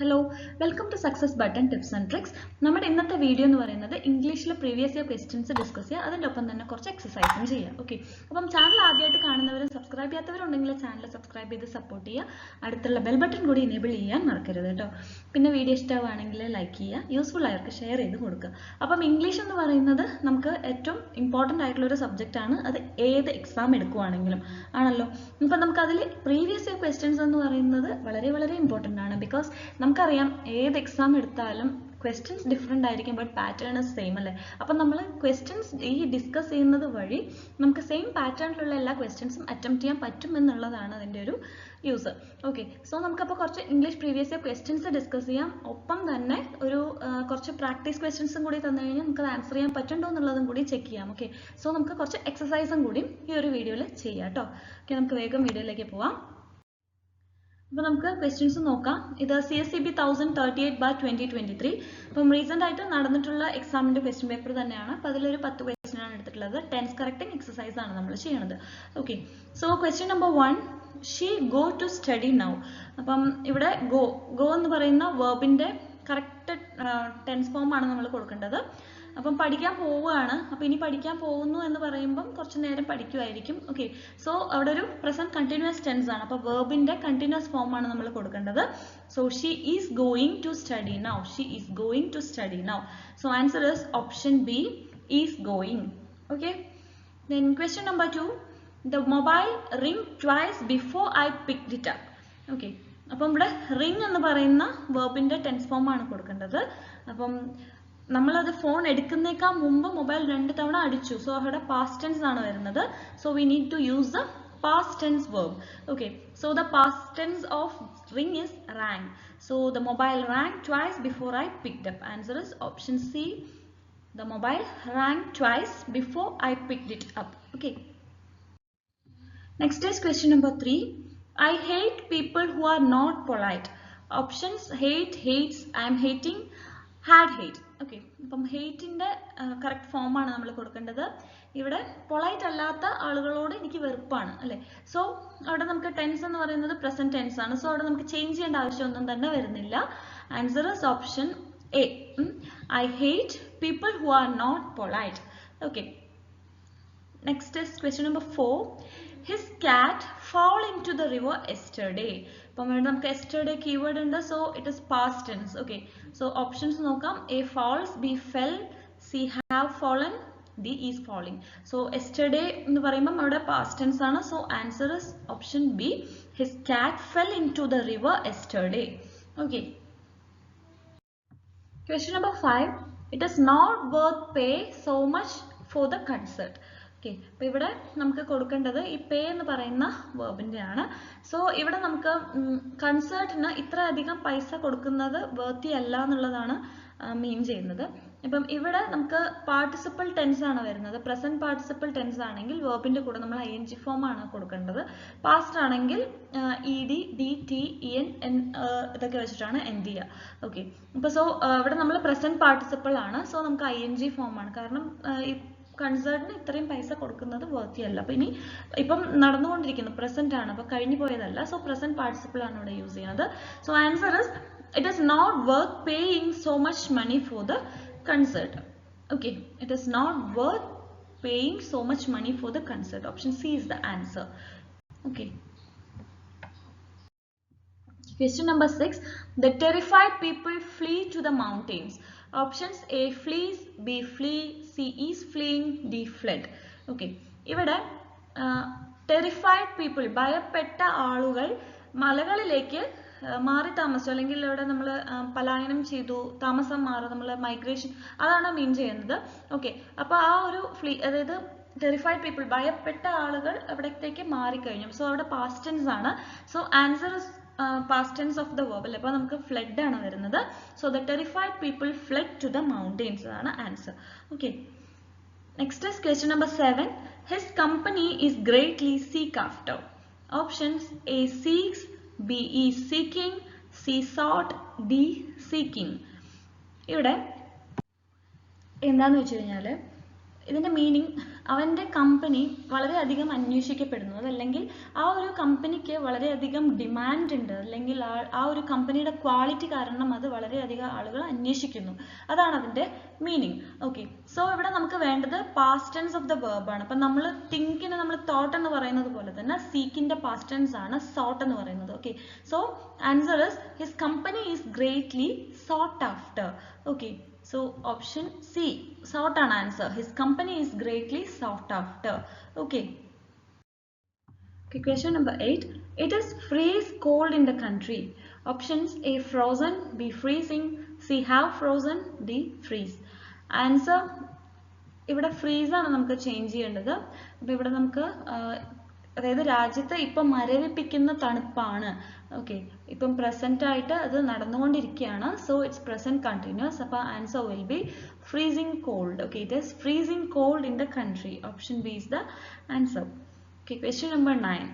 Hello welcome to success button tips and tricks. നമ്മുടെ ഇന്നത്തെ video എന്ന് പറയുന്നത് ഇംഗ്ലീഷിലെ പ്രീവിയസ് ഇയർ ക്വസ്റ്റ്യൻസ് ഡിസ്കസ് ചെയ്യുക, അതിൻ്റെ ഒപ്പം തന്നെ കുറച്ച് എക്സസൈസും ചെയ്യുക. ഓക്കെ, അപ്പം ചാനൽ ആദ്യമായിട്ട് കാണുന്നവരും സബ്സ്ക്രൈബ് ചെയ്യാത്തവരുണ്ടെങ്കിൽ ചാനൽ സബ്സ്ക്രൈബ് ചെയ്ത് സപ്പോർട്ട് ചെയ്യുക. അടുത്തുള്ള ബെൽ ബട്ടൺ കൂടി എനേബിൾ ചെയ്യാൻ മറക്കരുത് കേട്ടോ. പിന്നെ വീഡിയോ ഇഷ്ടമാണെങ്കിൽ ലൈക്ക് ചെയ്യുക, യൂസ്ഫുൾ ആയവർക്ക് ഷെയർ ചെയ്ത് കൊടുക്കുക. അപ്പം ഇംഗ്ലീഷ് എന്ന് പറയുന്നത് നമുക്ക് ഏറ്റവും ഇമ്പോർട്ടൻ്റ് ആയിട്ടുള്ള ഒരു സബ്ജക്റ്റാണ്. അത് ഏത് എക്സാം എടുക്കുവാണെങ്കിലും ആണല്ലോ. അപ്പം നമുക്കതിൽ പ്രീവിയസ് ഇയർ ക്വസ്റ്റ്യൻസ് എന്ന് പറയുന്നത് വളരെ വളരെ ഇമ്പോർട്ടൻ്റ് ആണ്. ബിക്കോസ് നമുക്കറിയാം ഏത് എക്സാം എടുത്താലും ക്വസ്റ്റ്യൻസ് ഡിഫറെൻ്റ് ആയിരിക്കും, ബട്ട് പാറ്റേൺ ഇസ് സെയിം അല്ലേ. അപ്പം നമ്മൾ ക്വസ്റ്റ്യൻസ് ഈ ഡിസ്കസ് ചെയ്യുന്നത് വഴി നമുക്ക് സെയിം പാറ്റേണിലുള്ള എല്ലാ ക്വസ്റ്റ്യൻസും അറ്റംപ്റ്റ് ചെയ്യാൻ പറ്റും എന്നുള്ളതാണ് അതിൻ്റെ ഒരു യൂസ്. ഓക്കെ, സോ നമുക്കപ്പോൾ കുറച്ച് English previous year questions discuss ചെയ്യാം. ഒപ്പം തന്നെ ഒരു കുറച്ച് പ്രാക്ടീസ് ക്വസ്റ്റ്യൻസും കൂടി തന്നു കഴിഞ്ഞാൽ നമുക്ക് അത് ആൻസർ ചെയ്യാൻ പറ്റുന്നുണ്ടോ എന്നുള്ളതും കൂടി ചെക്ക് ചെയ്യാം. ഓക്കെ, സോ നമുക്ക് കുറച്ച് എക്സസൈസും കൂടി ഈ ഒരു വീഡിയോയിൽ ചെയ്യാം കേട്ടോ. ഓക്കെ, നമുക്ക് വേഗം വീഡിയോയിലേക്ക് പോവാം. അപ്പോൾ നമുക്ക് ക്വസ്റ്റ്യൻസ് നോക്കാം. ഇത് CSEB 1038/2023. അപ്പം റീസെൻ്റ് ആയിട്ട് നടന്നിട്ടുള്ള എക്സാമിൻ്റെ ക്വസ്റ്റ്യൻ പേപ്പർ തന്നെയാണ്. അപ്പോൾ അതിലൊരു 10 ക്വസ്റ്റ്യൻ ആണ് എടുത്തിട്ടുള്ളത്. ടെൻസ് കറക്റ്റിംഗ് എക്സസൈസ് ആണ് നമ്മൾ ചെയ്യുന്നത്. Okay, so question number 1, she go to study now. അപ്പം ഇവിടെ ഗോ എന്ന് പറയുന്ന വേർബിൻ്റെ കറക്റ്റ് ടെൻസ് ഫോം ആണ് നമ്മൾ കൊടുക്കേണ്ടത്. അപ്പം പഠിക്കാൻ പോവുകയാണ്. അപ്പം ഇനി പഠിക്കാൻ പോകുന്നു എന്ന് പറയുമ്പം കുറച്ച് നേരം പഠിക്കുമായിരിക്കും. ഓക്കെ, സോ അവിടെ ഒരു പ്രസന്റ് കണ്ടിന്യൂസ് ടെൻസ് ആണ്. അപ്പോൾ വേർബിന്റെ കണ്ടിന്യൂസ് ഫോം ആണ് നമ്മൾ കൊടുക്കേണ്ടത്. So she is going to study now. She is going to study now. So answer is option B, is going. Okay, then question number 2, the mobile ring twice before I picked it up. Okay, അപ്പം ഇവിടെ ring എന്ന് പറയുന്ന വേർബിന്റെ tense form ആണ് കൊടുക്കേണ്ടത്. അപ്പം നമ്മളത് phone എടുക്കുന്നേക്കാൾ മുമ്പ് mobile 2 തവണ അടിച്ചു. സോ അവിടെ പാസ്റ്റ് ടെൻസ് ആണ് വരുന്നത്. So we need to use the past tense verb. Okay, so the past tense of ring is rang. So the mobile rang twice before I picked up. Answer is option C. The mobile rang twice before I picked it up. Okay. Next is question number 3. I hate people who are not polite. Options: hate, hates, I am hating, had hate. Okay, അപ്പം ഹെയ്റ്റിൻ്റെ correct ഫോമാണ് നമ്മൾ കൊടുക്കേണ്ടത്. ഇവിടെ polite അല്ലാത്ത ആളുകളോട് എനിക്ക് വെറുപ്പാണ് അല്ലേ. സോ അവിടെ നമുക്ക് ടെൻസ് എന്ന് പറയുന്നത് പ്രസന്റ് ടെൻസ് ആണ്. സോ അവിടെ നമുക്ക് ചേഞ്ച് ചെയ്യേണ്ട ആവശ്യമൊന്നും തന്നെ വരുന്നില്ല. Answer is option A. I hate people who are not polite. Okay, next is question number 4. His cat fall into the river yesterday. അപ്പം ഇവിടെ നമുക്ക് yesterday കീവേഡ് ഉണ്ട്. So it is past tense. Okay, so options നോക്കാം. A falls, B fell, C have fallen, D is falling. So yesterday എന്ന് പറയുമ്പം അവിടെ past tense ആണ്. So answer is option B, his cat fell into the river yesterday. Okay, question number 5. It is not worth pay so much for the concert. Okay, അപ്പോൾ ഇവിടെ നമുക്ക് കൊടുക്കേണ്ടത് ഈ പേ എന്ന് പറയുന്ന വേർബിൻ്റെ ആണ്. സോ ഇവിടെ നമുക്ക് കൺസേർട്ടിന് ഇത്ര അധികം പൈസ കൊടുക്കുന്നത് വേർത്തി അല്ല എന്നുള്ളതാണ് മീൻ ചെയ്യുന്നത്. ഇപ്പം ഇവിടെ നമുക്ക് പാർട്ടിസിപ്പിൾ ടെൻസ് ആണ് വരുന്നത്. പ്രസന്റ് പാർട്ടിസിപ്പിൾ ടെൻസ് ആണെങ്കിൽ വേർബിൻ്റെ കൂടെ നമ്മൾ ING ഫോം ആണ് കൊടുക്കേണ്ടത്. പാസ്റ്റ് ആണെങ്കിൽ ED, DT, EN ഇതൊക്കെ വെച്ചിട്ടാണ് എൻഡ് ചെയ്യുക. ഓക്കെ, അപ്പോൾ സോ ഇവിടെ നമ്മൾ പ്രസന്റ് പാർട്ടിസിപ്പിൾ ആണ്. സോ നമുക്ക് ING ഫോം ആണ്. കാരണം ഈ കൺസേർട്ടിന് ഇത്രയും പൈസ കൊടുക്കുന്നത് വേർത്തിയല്ല. അപ്പോൾ ഇപ്പം നടന്നുകൊണ്ടിരിക്കുന്നു, പ്രസന്റ് ആണ്, അപ്പോൾ കഴിഞ്ഞു പോയതല്ല. സോ പ്രസന്റ് പാർട്ടിസിപ്പിൾ ആണ് ഇവിടെ യൂസ് ചെയ്യുന്നത്. So answer is it is not worth paying so much money for the concert. Okay, it is not worth paying so much money for the concert. Option C is the answer. Okay, question number 6. The terrified people flee to the mountains. Options: A flees, B flee, C is fleeing, D fled. Okay, ഇവിടെ terrified people, ഭയപ്പെട്ട ആളുകൾ മലകളിലേക്ക് മാറി താമസിച്ചു, അല്ലെങ്കിൽ ഇവിടെ നമ്മൾ പലായനം ചെയ്തു, താമസം മാറി, നമ്മൾ മൈഗ്രേഷൻ, അതാണ് മീൻ ചെയ്യുന്നത്. ഓക്കെ, അപ്പോൾ ആ ഒരു അതായത് ടെറിഫൈഡ് പീപ്പിൾ, ഭയപ്പെട്ട ആളുകൾ അവിടത്തേക്ക് മാറിക്കഴിഞ്ഞു. സോ അവിടെ പാസ്റ്റ് ടെൻസ് ആണ്. So answer is past tense of the verb. അപ്പോൾ നമുക്ക് fled ആണ് വരുന്നത്. So the terrified people fled to the mountains ആണ് answer. Okay, next is question number 7. His company is greatly sought after. Options: A seeks, B is seeking, C sought, D seeking. ഇവിടെ എന്താന്ന് വെച്ച് കഴിഞ്ഞാൽ ഇതിന്റെ meaning അവന്റെ company വളരെയധികം അന്വേഷിക്കപ്പെടുന്നു, അതല്ലെങ്കിൽ ആ ഒരു കമ്പനിക്ക് വളരെയധികം ഡിമാൻഡ് ഉണ്ട്, അല്ലെങ്കിൽ ആ ഒരു കമ്പനിയുടെ ക്വാളിറ്റി കാരണം അത് വളരെയധികം ആളുകൾ അന്വേഷിക്കുന്നു. അതാണ് അതിന്റെ മീനിങ്. ഓക്കെ, സോ ഇവിടെ നമുക്ക് വേണ്ടത് past tense of the verb ആണ്. അപ്പൊ നമ്മൾ തിങ്കിന് നമ്മൾ തോട്ട് എന്ന് പറയുന്നത് പോലെ തന്നെ സീക്കിന്റെ പാസ്റ്റ് ടെൻസ് ആണ് സോട്ട് എന്ന് പറയുന്നത്. Okay, so answer is his company is greatly sought after. Okay, so option C, sought an answer. His company is greatly sought after. Okay. Okay, question number 8. It is freeze cold in the country. Options A, frozen, B, freezing, C, have frozen, D, freeze. Answer ഇവിടെ freeze ആണ് നമുക്ക് change ചെയ്യേണ്ടത്. അപ്പോൾ ഇവിടെ നമുക്ക് അതായത് രാജ്യത്ത് ഇപ്പം മരവിപ്പിക്കുന്ന തണുപ്പാണ്. ഓക്കെ, ഇപ്പം പ്രസന്റ് ആയിട്ട് അത് നടന്നുകൊണ്ടിരിക്കുകയാണ്. So it's present continuous. അപ്പോൾ answer will be freezing cold. Okay, it is freezing cold in the country. Option B is the answer. Okay, question number 9.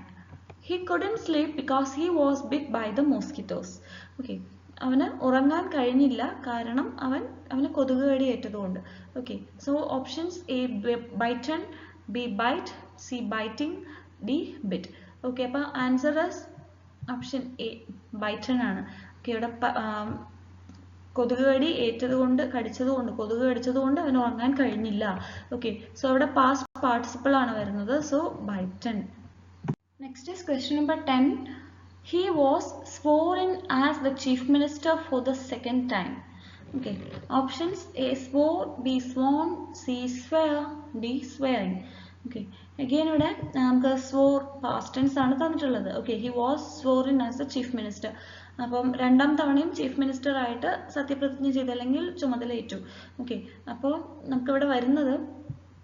He couldn't sleep because he was bit by the mosquitoes. Okay, അവന് ഉറങ്ങാൻ കഴിഞ്ഞില്ല കാരണം അവന് കൊതുക് കടി ഏറ്റതുകൊണ്ട്. Okay, so options A bitten, B bite, C biting, D bit. Okay, അപ്പോൾ answer is option A, bitten ആണ്. ഓക്കെ, ഇവിടെ കൊതുക് കടി ഏറ്റതുകൊണ്ട് കൊതുക് കടിച്ചതുകൊണ്ട് അവന് ഉറങ്ങാൻ കഴിഞ്ഞില്ല. ഓക്കെ, സോ ഇവിടെ പാസ്റ്റ് പാർട്ടിസിപ്പിൾ ആണ് വരുന്നത്. So bitten. Next is question number 10. He was sworn as the chief minister for the second time. Okay, options A, swore, B, sworn, C, swear, D, swearing. Okay, again ഇവിടെ നമുക്ക് swore past tense ആണ് തന്നിട്ടുള്ളത്. Okay, he was sworn as the chief minister. അപ്പം രണ്ടാം തവണയും chief minister ആയിട്ട് സത്യപ്രതിജ്ഞ ചെയ്ത് അല്ലെങ്കിൽ ചുമതലയേറ്റു. ഓക്കെ, അപ്പോൾ നമുക്കിവിടെ വരുന്നത്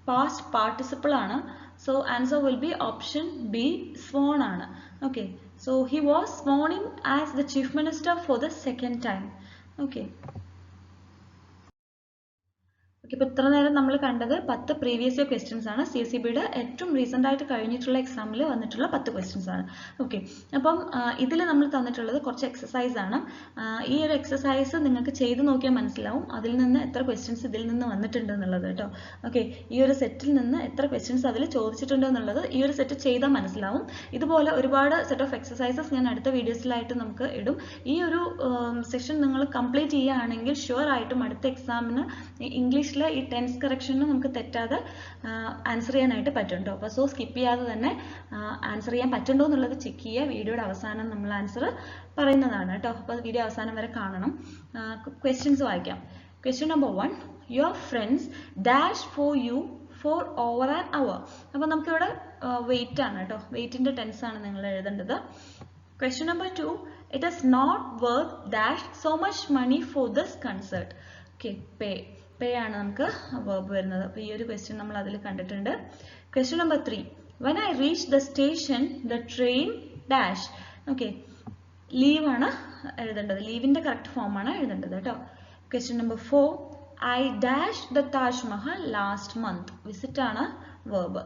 പാസ്റ്റ് പാർട്ടിസിപ്പിൾ ആണ്. So answer will be option B, sworn ആണ്. Okay, so he was sworn in as the chief minister for the second time. Okay. ഇപ്പോൾ ഇത്ര നേരം നമ്മൾ കണ്ടത് 10 പ്രീവിയസ് ഇയർ ക്വസ്റ്റ്യൻസ് ആണ്. CSEBയുടെ ഏറ്റവും റീസെൻ്റ് ആയിട്ട് കഴിഞ്ഞിട്ടുള്ള എക്സാമിൽ വന്നിട്ടുള്ള 10 ക്വസ്റ്റ്യൻസ് ആണ്. ഓക്കെ, അപ്പം ഇതിൽ നമ്മൾ തന്നിട്ടുള്ളത് കുറച്ച് എക്സസൈസ് ആണ്. ഈ ഒരു എക്സസൈസ് നിങ്ങൾക്ക് ചെയ്ത് നോക്കിയാൽ മനസ്സിലാവും അതിൽ നിന്ന് എത്ര ക്വസ്റ്റ്യൻസ് ഇതിൽ നിന്ന് വന്നിട്ടുണ്ട് എന്നുള്ളത് കേട്ടോ. ഓക്കെ, ഈ ഒരു സെറ്റിൽ നിന്ന് എത്ര ക്വസ്റ്റ്യൻസ് അതിൽ ചോദിച്ചിട്ടുണ്ട് എന്നുള്ളത് ഈ ഒരു സെറ്റ് ചെയ്താൽ മനസ്സിലാവും. ഇതുപോലെ ഒരുപാട് സെറ്റ് ഓഫ് എക്സസൈസസ് ഞാൻ അടുത്ത വീഡിയോസിലായിട്ട് നമുക്ക് ഇടും. ഈ ഒരു സെഷൻ നിങ്ങൾ കംപ്ലീറ്റ് ചെയ്യുകയാണെങ്കിൽ ഷുവർ ആയിട്ടും അടുത്ത എക്സാമിന് ഇംഗ്ലീഷിൽ ഈ ടെൻസ് കറക്ഷന് നമുക്ക് തെറ്റാതെ ആൻസർ ചെയ്യാനായിട്ട് പറ്റും. അപ്പോൾ സോ സ്കിപ്പ് ചെയ്യാതെ തന്നെ ആൻസർ ചെയ്യാൻ പറ്റുണ്ടോ എന്നുള്ളത് ചെക്ക് ചെയ്യുക. വീഡിയോയുടെ അവസാനം നമ്മൾ ആൻസർ പറയുന്നതാണ് കേട്ടോ. അപ്പോൾ വീഡിയോ അവസാനം വരെ കാണണം. ക്വസ്റ്റ്യൻസ് വായിക്കാം. Question number 1. Your friends dash for you for over an hour. അപ്പോൾ നമുക്കിവിടെ വെയിറ്റ് ആണ് കേട്ടോ. വെയിറ്റിൻ്റെ ടെൻസ് ആണ് നിങ്ങൾ എഴുതേണ്ടത്. Question number 2. It is not worth dash so much money for this concert. Okay, pay ആണ് നമുക്ക് verb വരുന്നത്. അപ്പോൾ ഈ ഒരു ക്വസ്റ്റ്യൻ നമ്മൾ അതിൽ കണ്ടിട്ടുണ്ട്. Question number 3. when I reached the station the train dash. Okay, leave ആണ് എഴുതേണ്ടത്. ലീവിൻ്റെ കറക്റ്റ് ഫോം ആണ് എഴുതേണ്ടത് കേട്ടോ. Question number 4. I dashed the Taj Mahal last month. visit ആണ് verb.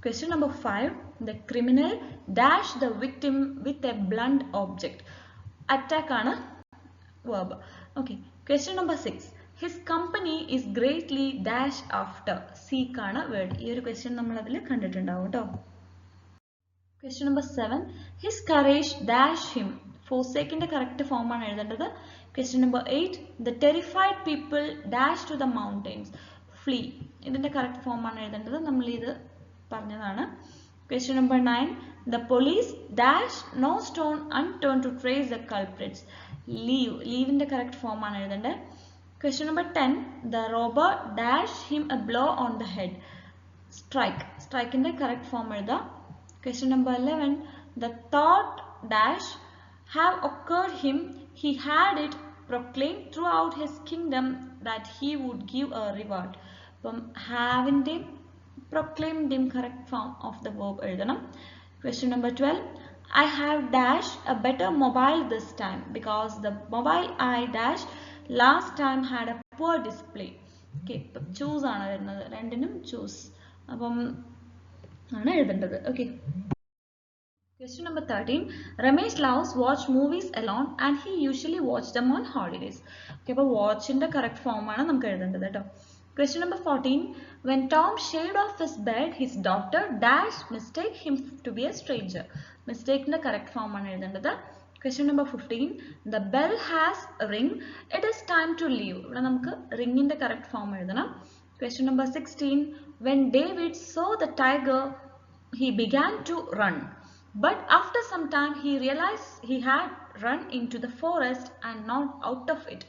Question number 5. the criminal dashed the victim with a blunt object. attack ആണ് verb. Okay, question number 6. his company is greatly dash after. seek ആണ് word. ഈ ഒരു question നമ്മൾ അതിൽ കണ്ടിട്ടുണ്ടാവും കേട്ടോ. Question number 7. his courage dash him. ഫോർസേക്കിന്റെ correct form ആണ് എഴുതേണ്ടത്. Question number 8. the terrified people dash to the mountains. flee. ഇതിന്റെ കറക്റ്റ് ഫോം ആണ് എഴുതേണ്ടത്. നമ്മൾ ഇത് പറഞ്ഞതാണ്. Question number 9. the police dash no stone unturned to trace the culprits. leave. ലീവിന്റെ കറക്റ്റ് ഫോം ആണ് എഴുതേണ്ടത്. Question number 10. The robber dashed him a blow on the head. Strike. Strike in the correct form. Question number 11. The thought dash have occurred him. He had it proclaimed throughout his kingdom that he would give a reward. Have in the proclaimed him correct form of the verb. Question number 12. I have dashed a better mobile this time because the mobile I dashed last time had a poor display. Okay, choose ആണ് വരുന്നത്. രണ്ടിനും choose അപ്പം ആണ് എഴുതേണ്ടത്. Okay, question number 13. Ramesh loves watch movies alone and he usually watch them on holidays. Okay, അപ്പോൾ വാച്ചിന്റെ correct form ആണ് നമുക്ക് എഴുതേണ്ടത് കേട്ടോ. Question number 14. When Tom shaved off his beard, his doctor dash mistake him to be a stranger. Mistake in the correct form ആണ് എഴുതേണ്ടത്. Question number 15. The bell has a ring. It is time to leave. ഇവിടെ നമുക്ക് ring in the correct form എഴുതണം. Question number 16. When David saw the tiger, he began to run. But after some time, he realized he had run into the forest and not out of it.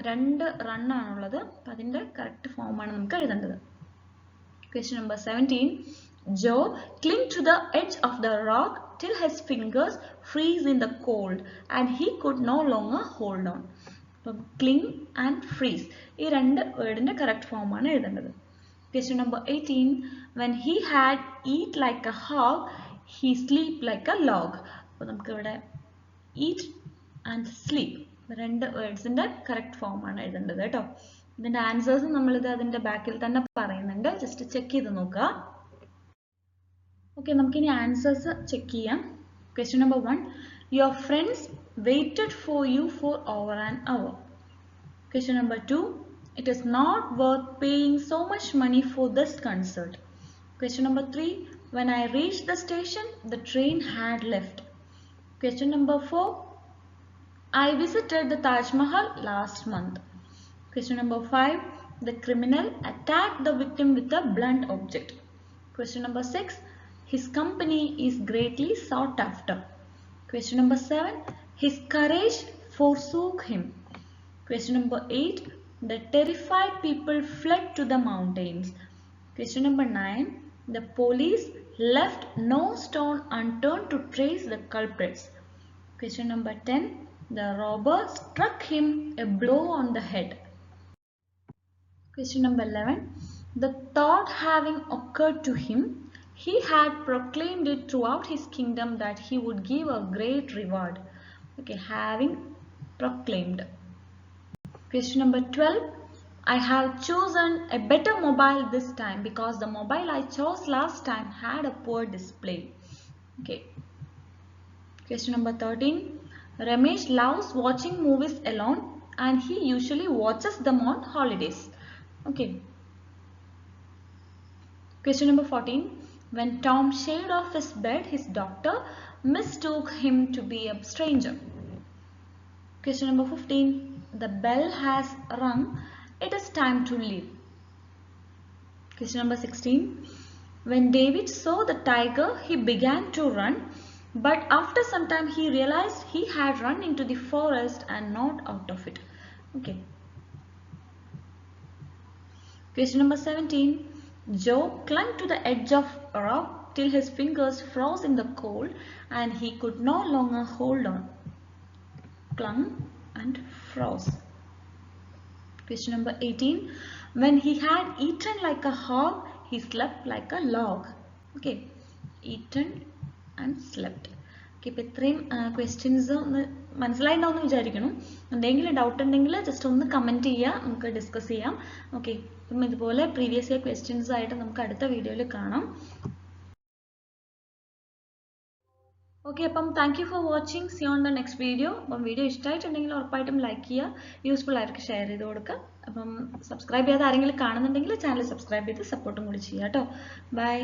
രണ്ട് run ആണുള്ളത്. അപ്പം അതിൻ്റെ correct ഫോമാണ് നമുക്ക് എഴുതേണ്ടത്. Question number 17. Joe clung to the edge of the rock till his fingers freeze in the cold and he could no longer hold on. അപ്പം cling and freeze ഈ രണ്ട് വേർഡിൻ്റെ കറക്റ്റ് ഫോമാണ് എഴുതേണ്ടത്. Question number 18. When he had eat like a hog, he sleep like a log. അപ്പോൾ നമുക്കിവിടെ eat and sleep രണ്ട് വേർഡ്സിൻ്റെ correct ഫോമാണ് എഴുതേണ്ടത് കേട്ടോ. ഇതിൻ്റെ ആൻസേഴ്സ് നമ്മളിത് അതിൻ്റെ ബാക്കിൽ തന്നെ പറയുന്നുണ്ട്. ജസ്റ്റ് ചെക്ക് ചെയ്ത് നോക്കുക. ഓക്കെ, നമുക്കിനി ആൻസേഴ്സ് ചെക്ക് ചെയ്യാം. Question number 1. Your friends waited for you for over an hour. Question number 2. It is not worth paying so much money for this concert. Question number 3. When I reached the station, the train had left. Question number 4. I visited the Taj Mahal last month. Question number 5. The criminal attacked the victim with a blunt object. Question number 6. His company is greatly sought after. Question number 7. His courage forsook him. Question number 8. The terrified people fled to the mountains. Question number 9. The police left no stone unturned to trace the culprits. Question number 10. The robber struck him a blow on the head. Question number 11. The thought having occurred to him, he had proclaimed it throughout his kingdom that he would give a great reward. Okay, having proclaimed. Question number 12. I have chosen a better mobile this time because the mobile I chose last time had a poor display. Okay. Question number 13. Ramesh loves watching movies alone and he usually watches them on holidays. Okay. Question number 14. When Tom shaved off his beard, his doctor mistook him to be a stranger. Question number 15. The bell has rung. It is time to leave. Question number 16. When David saw the tiger, he began to run. But after some time he realized he had run into the forest and not out of it. Okay. Question number 17. Joe clung to the edge of a rock till his fingers froze in the cold and he could no longer hold on. Clung and froze. Question number 18. When he had eaten like a hog, he slept like a log. Okay. Eaten and slept. Okay, ഇപ്പോൾ ഇത്രയും questions ഒന്ന് മനസ്സിലായിട്ടുണ്ടാവുമെന്ന് വിചാരിക്കണം. എന്തെങ്കിലും doubt ഉണ്ടെങ്കിൽ just ഒന്ന് comment ചെയ്യുക, നമുക്ക് discuss ചെയ്യാം. ഓക്കെ, അപ്പം ഇതുപോലെ പ്രീവിയസ് ഇയർ ക്വസ്റ്റ്യൻസ് ആയിട്ട് നമുക്ക് അടുത്ത വീഡിയോയിൽ കാണാം. ഓക്കെ, അപ്പം thank you for watching. See on the next video. അപ്പം വീഡിയോ ഇഷ്ടമായിട്ടുണ്ടെങ്കിൽ ഉറപ്പായിട്ടും ലൈക്ക് ചെയ്യുക, യൂസ്ഫുൾ ആയിട്ട് ഷെയർ ചെയ്ത് കൊടുക്കുക. അപ്പം സബ്സ്ക്രൈബ് ചെയ്യാതെ ആരെങ്കിലും കാണുന്നുണ്ടെങ്കിൽ ചാനൽ സബ്സ്ക്രൈബ് ചെയ്ത് സപ്പോർട്ടും കൂടി ചെയ്യുക കേട്ടോ. ബൈ.